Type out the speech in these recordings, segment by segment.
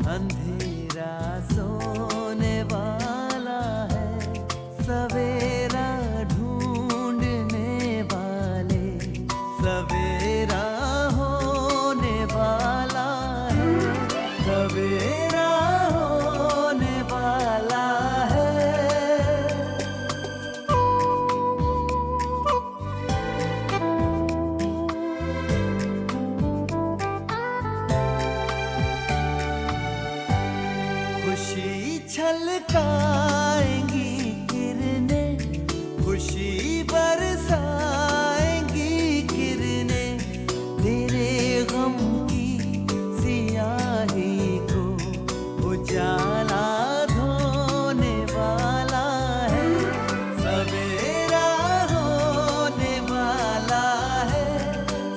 अंधेरा सोने वाला है, सवेरा ढूंढने वाले, सवेरा होने वाला है, सवेरा होने वाला है। खुशी छलकाएंगी किरणें, खुशी बरसाएंगी किरणें, तेरे गम की सियाही को उजाला धोने वाला है, सवेरा होने वाला है,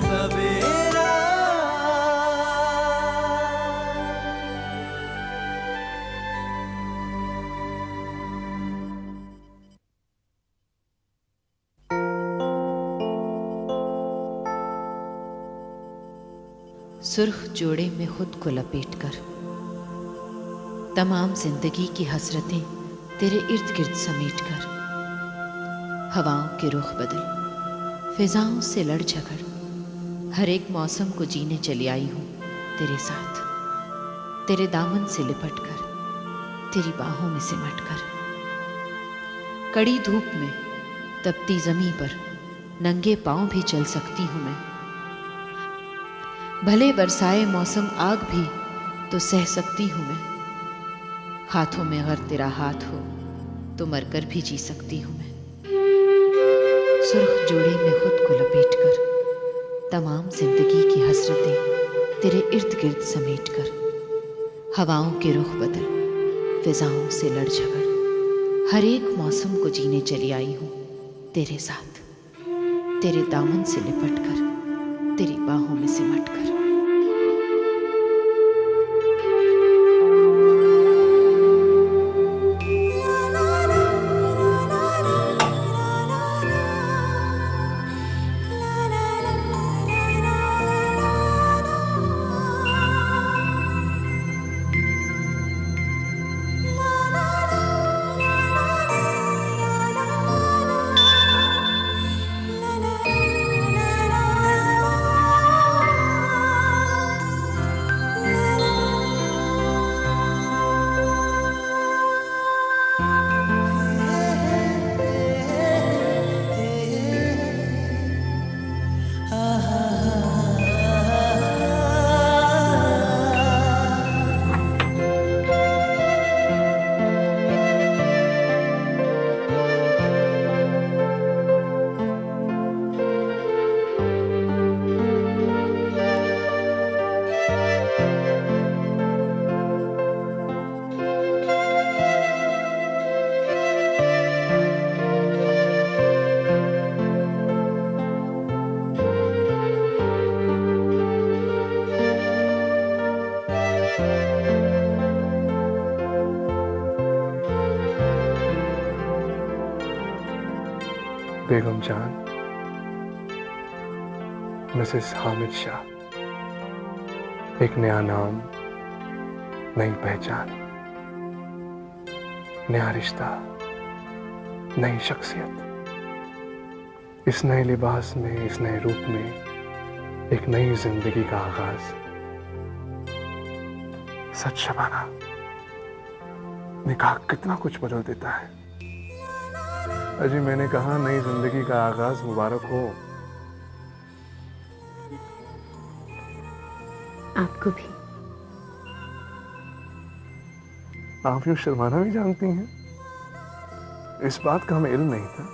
सवेरा। सुर्ख जोड़े में खुद को लपेटकर तमाम जिंदगी की हसरतें तेरे इर्द गिर्द समेटकर, हवाओं के रुख बदल फिजाओं से लड़ झगड़, हर एक मौसम को जीने चली आई हूँ तेरे साथ, तेरे दामन से लिपट कर, तेरी बाहों में सिमट कर। कड़ी धूप में तपती जमीन पर नंगे पांव भी चल सकती हूँ मैं, भले बरसाए मौसम आग भी तो सह सकती हूँ मैं, हाथों में अगर तेरा हाथ हो तो मरकर भी जी सकती हूँ मैं। सुर्ख जोड़े में खुद को लपेटकर तमाम जिंदगी की हसरतें तेरे इर्द गिर्द समेट कर, हवाओं के रुख बदल फिजाओं से लड़ झगड़, हर एक मौसम को जीने चली आई हूँ तेरे साथ, तेरे दामन से लिपट कर, तेरी बाहों में सिमट कर। बेगम जान, मिसेस हामिद शाह, एक नया नाम, नई पहचान, नया रिश्ता, नई शख्सियत। इस नए लिबास में, इस नए रूप में एक नई जिंदगी का आगाज। सच शबाना, निकाह कितना कुछ बदल देता है। अजी मैंने कहा नई जिंदगी का आगाज मुबारक हो। आपको भी। आप यूं शर्माना भी जानती हैं? इस बात का हमें इल्म नहीं था।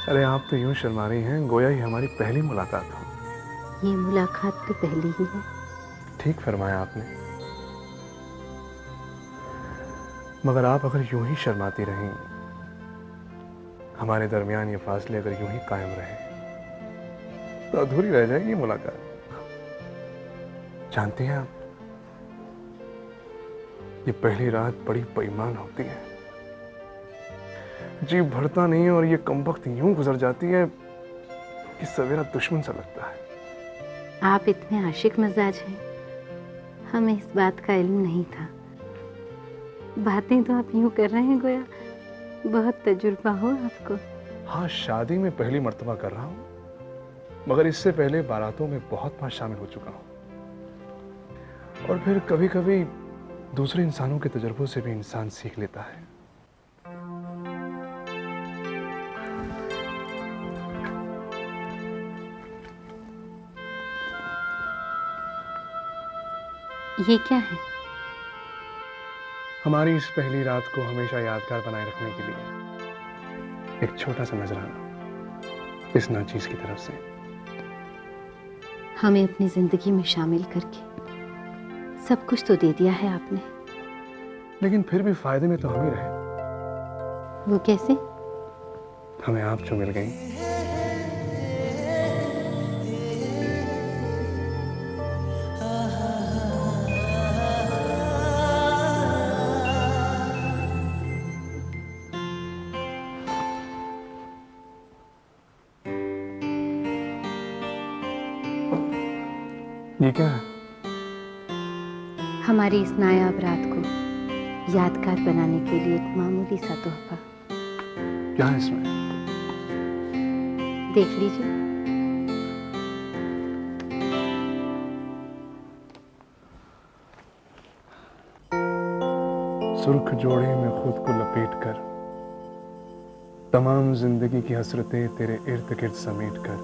अरे आप तो यूं शर्मा रही हैं गोया ही हमारी पहली मुलाकात हो। ये मुलाकात तो पहली ही है। ठीक फरमाया आपने। मगर आप अगर यूं ही शर्माती रहीं, हमारे दरमियान ये फासले अगर यूं ही कायम रहे तो अधूरी रह जाएगी मुलाकात। जानती हैं आप, ये पहली रात बड़ी बेईमान होती है। जी भरता नहीं है और ये कमबख्त यूं गुजर जाती है कि सवेरा दुश्मन सा लगता है। आप इतने आशिक मिजाज हैं, हमें इस बात का इल्म नहीं था। बातें तो आप यूं कर रहे हैं गोया बहुत तजुर्बा हो आपको। हाँ, शादी में पहली मर्तबा कर रहा हूँ, मगर इससे पहले बारातों में बहुत बार शामिल हो चुका हूँ। और फिर कभी कभी दूसरे इंसानों के तजुर्बों से भी इंसान सीख लेता है। ये क्या है? हमारी इस पहली रात को हमेशा यादगार बनाए रखने के लिए एक छोटा सा नजराना इस नाचीज की तरफ से। हमें अपनी जिंदगी में शामिल करके सब कुछ तो दे दिया है आपने। लेकिन फिर भी फायदे में तो हम ही रहे। वो कैसे? हमें आप जो मिल गई। ये क्या है? हमारी इस नायाब रात को यादगार बनाने के लिए एक मामूली सा तोहफा। क्या है इसमें? देख लीजिए। सुर्ख जोड़े में खुद को लपेट कर तमाम जिंदगी की हसरतें तेरे इर्द गिर्द समेट कर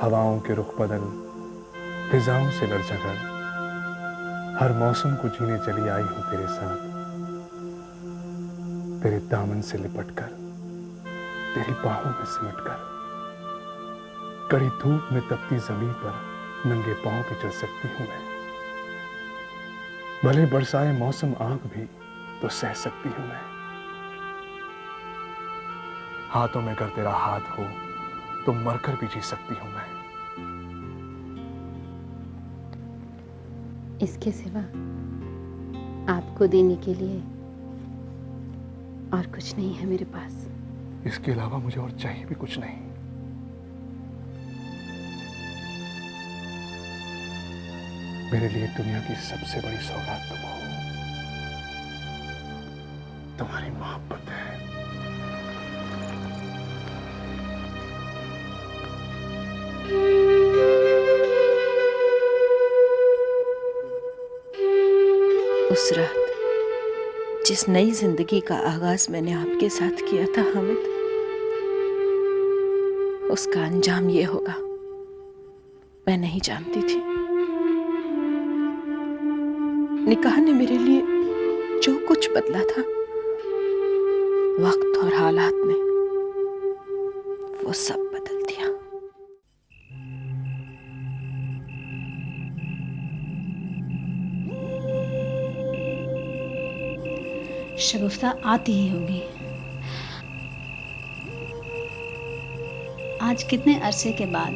हवाओं के रुख बदल फिजाओं से लड़ झगड़ हर मौसम को जीने चली आई हूं तेरे साथ, तेरे दामन से लिपट कर तेरी बाहों में सिमट कर कड़ी धूप में तपती जमीन पर नंगे पांव पे चल सकती हूं मैं। भले बरसाए मौसम आग भी तो सह सकती हूं मैं। हाथों में अगर तेरा हाथ हो तो मरकर भी जी सकती हूं मैं। इसके सिवा आपको देने के लिए और कुछ नहीं है मेरे पास। इसके अलावा मुझे और चाहिए भी कुछ नहीं। मेरे लिए दुनिया की सबसे बड़ी सौगात तुम हो। तुम्हारी मोहब्बत है। उस रात जिस नई जिंदगी का आगाज मैंने आपके साथ किया था हामिद, उसका अंजाम ये होगा मैं नहीं जानती थी। निकाह ने मेरे लिए जो कुछ बदला था, वक्त और हालात ने वो सब बदल दिया। शगुफ्ता आती ही होगी। आज कितने अरसे के बाद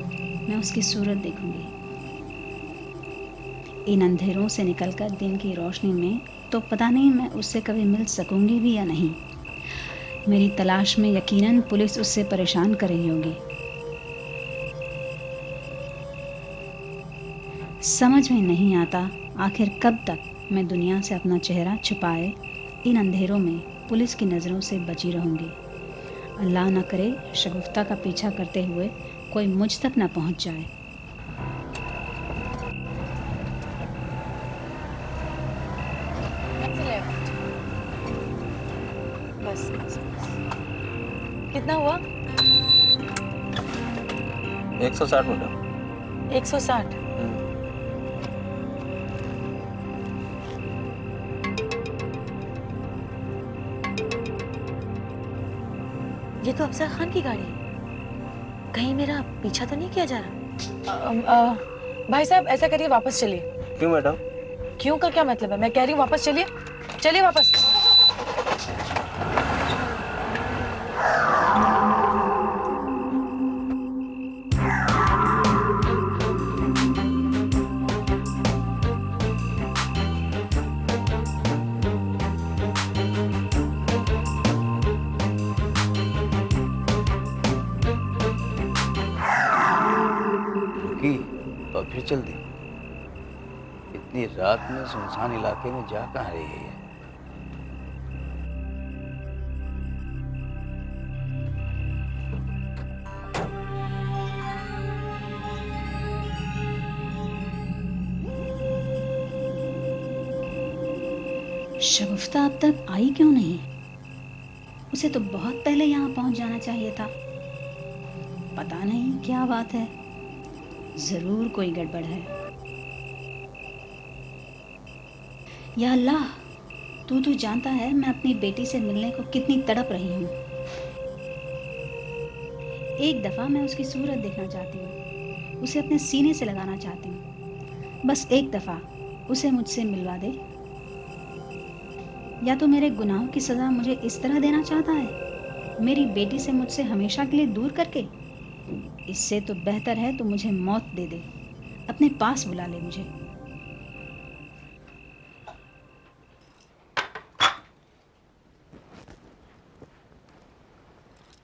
मैं उसकी सूरत देखूंगी। इन अंधेरों से निकलकर दिन की रोशनी में तो पता नहीं मैं उससे कभी मिल सकूंगी भी या नहीं। मेरी तलाश में यकीनन पुलिस उससे परेशान कर रही होगी। समझ में नहीं आता आखिर कब तक मैं दुनिया से अपना चेहरा छुपाए इन अंधेरों में पुलिस की नज़रों से बची रहूंगी। अल्लाह न करे शगुफ्ता का पीछा करते हुए कोई मुझ तक न पहुंच जाए। बस कितना हुआ? 160 मैडम। 160। ये तो अफसर खान की गाड़ी है। कहीं मेरा पीछा तो नहीं किया जा रहा? भाई साहब ऐसा करिए, वापस चलिए। क्यों मैडम? क्यों का क्या मतलब है? मैं कह रही हूँ वापस चलिए, चलिए वापस। रुकी तो फिर चल दी। इतनी रात में सुनसान इलाके में जा कहाँ रही है? शगुफ्ता अब तक आई क्यों नहीं? उसे तो बहुत पहले यहाँ पहुँच जाना चाहिए था। पता नहीं क्या बात है, जरूर कोई गड़बड़ है। या अल्लाह, तू जानता है मैं अपनी बेटी से मिलने को कितनी तड़प रही हूँ। एक दफ़ा मैं उसकी सूरत देखना चाहती हूँ, उसे अपने सीने से लगाना चाहती हूँ। बस एक दफ़ा उसे मुझसे मिलवा दे। या तो मेरे गुनाहों की सज़ा मुझे इस तरह देना चाहता है, मेरी बेटी से मुझसे हमेशा के लिए दूर करके? इससे तो बेहतर है तो मुझे मौत दे दे, अपने पास बुला ले मुझे।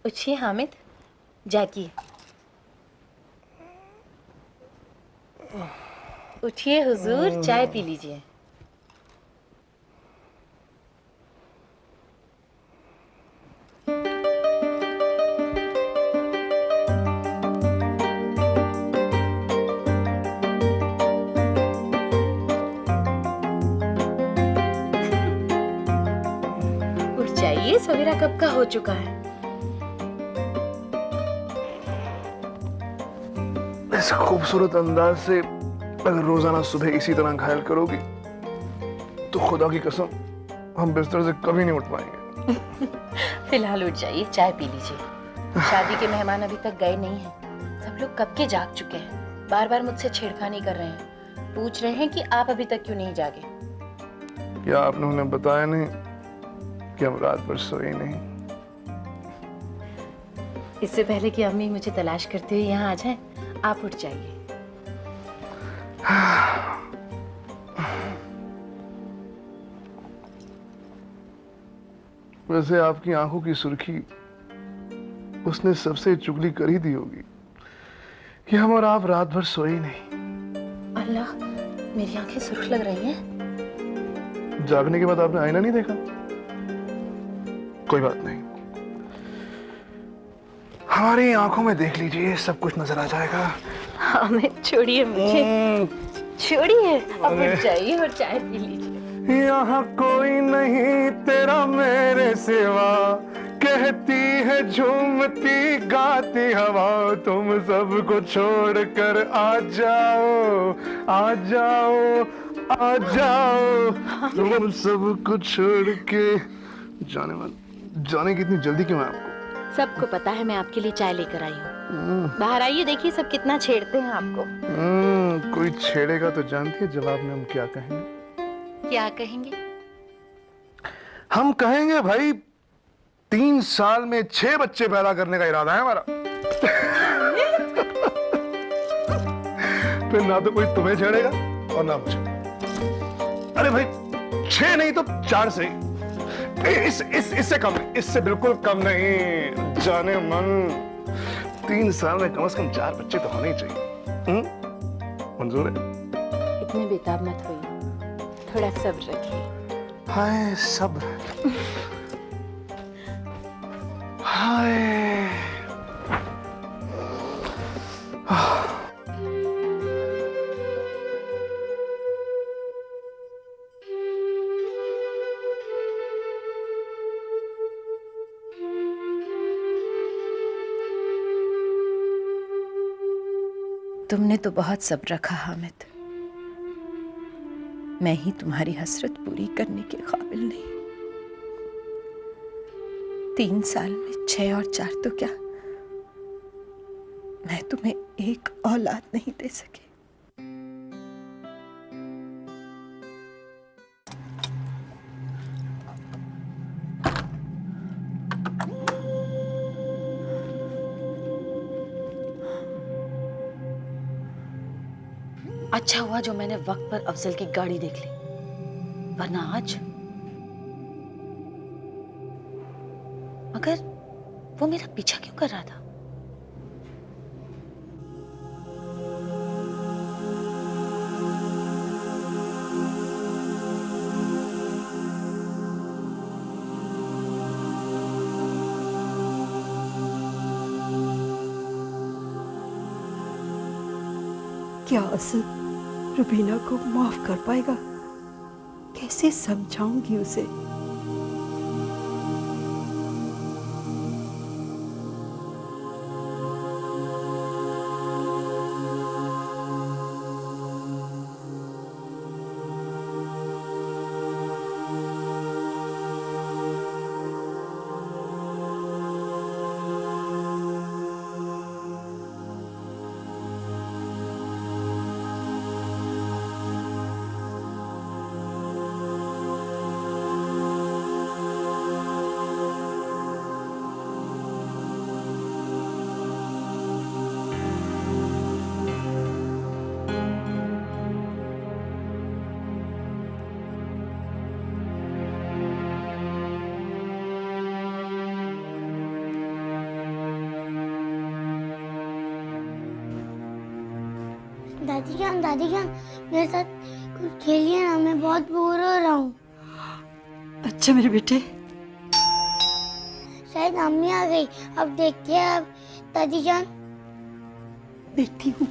उठिए हामिद, जागिए। उठिए हुजूर, चाय पी लीजिए। उठ जाइए, सवेरा कब का हो चुका है। इस खूबसूरत अंदाज से अगर रोजाना सुबह इसी तरह घायल करोगी तो खुदा की कसम हम बिस्तर से कभी नहीं उठ पाएंगे। फिलहाल उठ जाइए, चाय पी लीजिए। शादी के मेहमान अभी तक गए नहीं हैं। सब लोग कब के जाग चुके हैं। बार बार मुझसे छेड़खानी कर रहे हैं, पूछ रहे हैं कि आप अभी तक क्यों नहीं जागे। क्या आपने उन्हें बताया नहीं कि हम रात भर सोए नहीं? इससे पहले कि अम्मी मुझे तलाश करते हुए यहाँ आ जाएं, आप उठ जाइए। वैसे आपकी आंखों की सुर्खी उसने सबसे चुगली कर ही दी होगी कि हम और आप रात भर सोए ही नहीं। अल्लाह, मेरी आंखें सुर्ख लग रही हैं। जागने के बाद आपने आईना नहीं देखा? कोई बात नहीं, हमारी आंखों में देख लीजिए, सब कुछ नजर आ जाएगा। हामिद, छोड़िए मुझे, छोड़िए। अब उठ जाइए और चाय पी लीजिए। यहाँ कोई नहीं तेरा मेरे सिवा, कहती है झूमती गाती हवा, तुम सबको छोड़ कर आ जाओ, आ जाओ, आ जाओ। तुम सबको छोड़ के जाने की इतनी जल्दी क्यों है आपको? सबको पता है मैं आपके लिए चाय लेकर आई हूँ। बाहर आइए, देखिए सब कितना छेड़ते हैं आपको। कोई छेड़ेगा तो जानती है जवाब में हम क्या कहेंगे? क्या कहेंगे? हम कहेंगे भाई 3 साल में 6 बच्चे पैदा करने का इरादा है हमारा। फिर ना तो कोई तुम्हें छेड़ेगा और ना मुझे। अरे भाई 6 नहीं तो 4 से, इससे कम नहीं, इससे बिल्कुल कम नहीं। जाने मन 3 साल में कम से कम 4 बच्चे तो होने ही चाहिए। मंजूर है? इतने बेताब मत होइए, थोड़ा सब्र रखिए। हाय सब्र, हाय। तुमने तो बहुत सब्र रखा हामिद। मैं ही तुम्हारी हसरत पूरी करने के काबिल नहीं। 3 साल में 6 और 4 तो क्या, मैं तुम्हें एक औलाद नहीं दे सकी। अच्छा हुआ जो मैंने वक्त पर अफजल की गाड़ी देख ली, वरना आज। मगर वो मेरा पीछा क्यों कर रहा था? क्या असद रुबीना को माफ कर पाएगा? कैसे समझाऊंगी उसे? दादी जान मेरे साथ कुछ खेलिए ना, मैं बहुत बोर हो रहा हूँ। अच्छा मेरे बेटे। शायद अम्मी आ गई, अब देखते हैं। अब दादी जान देखती हूँ।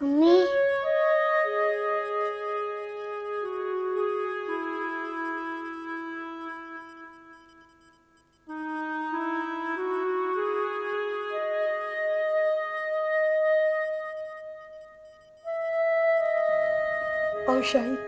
अम्मी और शाहिद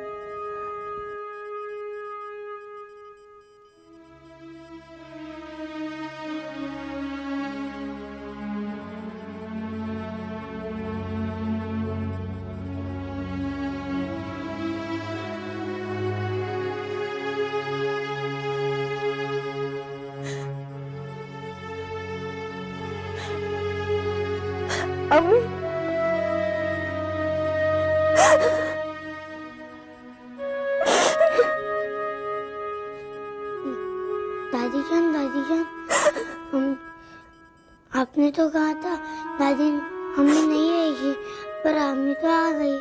अम्मी दादी जान आपने तो कहा था दादी अम्मी नहीं आएगी, पर अम्मी तो आ गई।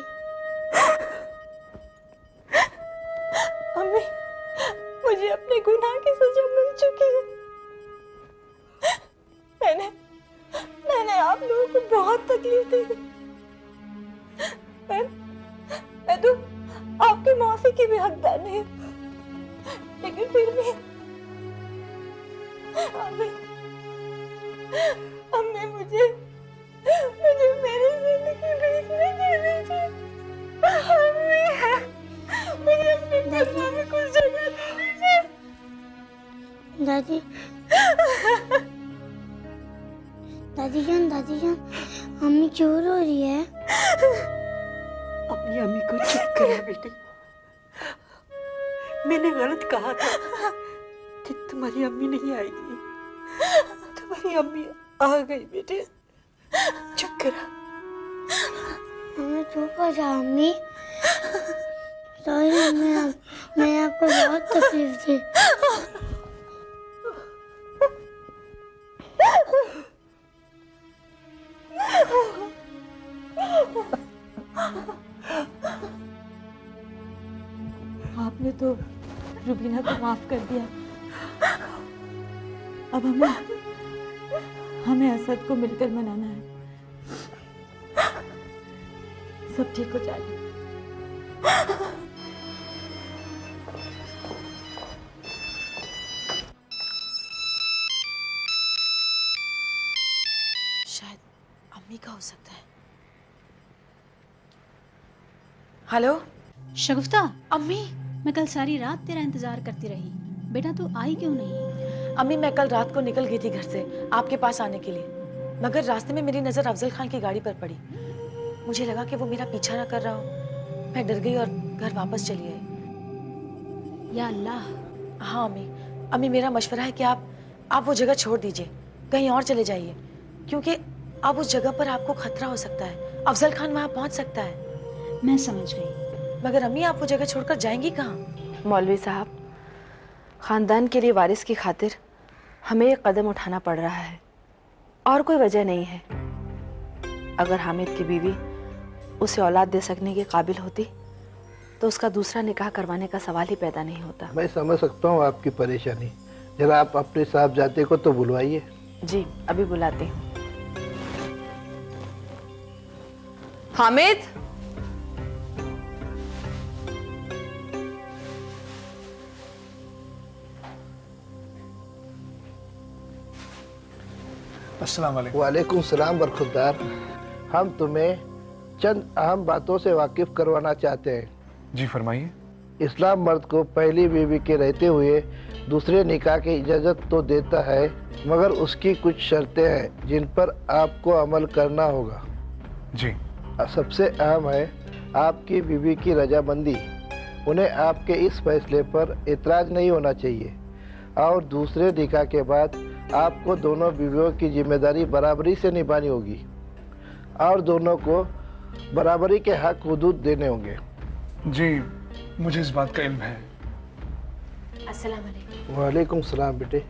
अम्मी, मुझे अपने गुनाह की सजा मिल चुकी है। मैंने आप लोगों को बहुत तकलीफ दी। मैं तो आपकी माफी की भी हकदार नहीं, लेकिन फिर भी अम्मी मुझे मेरी जिंदगी बीतने दे दीजिए। अम्मी, मुझे अपने कब्र में कुछ जगह दे दीजिए। दादी जान अम्मी क्यों रो रही है? अपनी अम्मी को चुप करो बेटी। मैंने गलत कहा था कि तुम्हारी अम्मी नहीं आएगी। तुम्हारी अम्मी आ गई बेटे, चुप करो। हमें चुप हो जाओ अम्मी। सॉरी मैंने आपको बहुत तकलीफ दी। आपने तो रुबीना को माफ कर दिया। अब हमें असद को मिलकर मनाना है। सब ठीक हो जाएगा। शायद अम्मी का हो सकता है। हेलो शगुफ्ता, अम्मी। मैं कल सारी रात तेरा इंतजार करती रही, बेटा तू आई क्यों नहीं? अम्मी, मैं कल रात को निकल गई थी घर से आपके पास आने के लिए, मगर रास्ते में मेरी नजर अफजल खान की गाड़ी पर पड़ी। मुझे लगा कि वो मेरा पीछा ना कर रहा हो। मैं डर गई और घर वापस चली आई। या अल्लाह। हाँ अम्मी, मेरा मशवरा है कि आप वो जगह छोड़ दीजिए, कहीं और चले जाइए, क्योंकि अब उस जगह पर आपको खतरा हो सकता है। अफजल खान वहाँ पहुँच सकता है। मैं समझ गई। मगर अम्मी, आप वो जगह छोड़कर जाएंगी कहाँ? मौलवी साहब, खानदान के लिए वारिस की खातिर हमें एक कदम उठाना पड़ रहा है, और कोई वजह नहीं है। अगर हामिद की बीवी उसे औलाद दे सकने के काबिल होती तो उसका दूसरा निकाह करवाने का सवाल ही पैदा नहीं होता। मैं समझ सकता हूँ आपकी परेशानी। जरा आप अपने साहबजादे को तो बुलवाइए। जी अभी बुलाती हूँ। हामिद, अस्सलाम वालेकुम। वालेकुम सलाम बरखुरदार। हम तुम्हें चंद अहम बातों से वाकिफ करवाना चाहते हैं। जी फरमाइए। इस्लाम मर्द को पहली बीवी के रहते हुए दूसरे निकाह की इजाज़त तो देता है, मगर उसकी कुछ शर्तें हैं जिन पर आपको अमल करना होगा। जी। सबसे अहम है आपकी बीवी की रजामंदी। उन्हें आपके इस फैसले पर एतराज़ नहीं होना चाहिए। और दूसरे निकाह के बाद आपको दोनों बीवियों की जिम्मेदारी बराबरी से निभानी होगी और दोनों को बराबरी के हक हुदूद देने होंगे। जी मुझे इस बात का इल्म है। अस्सलाम वालेकुम। वालेकुम सलाम बेटे।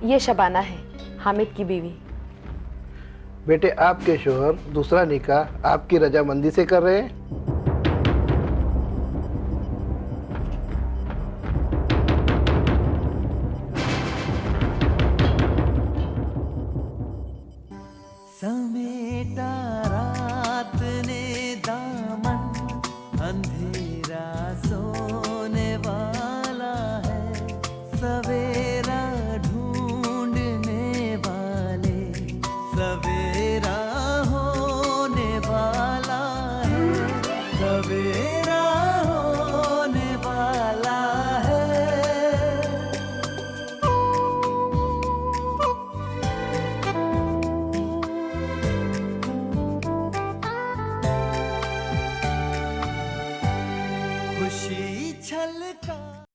ये शबाना है, हामिद की बीवी। बेटे आपके शोहर दूसरा निकाह आपकी रजामंदी से कर रहे हैं? समेटा रात ने दामन, अंधेरा सोने वाला है, सवेरा ढूंढने वाले सवेरा होने वाला है, सवेरा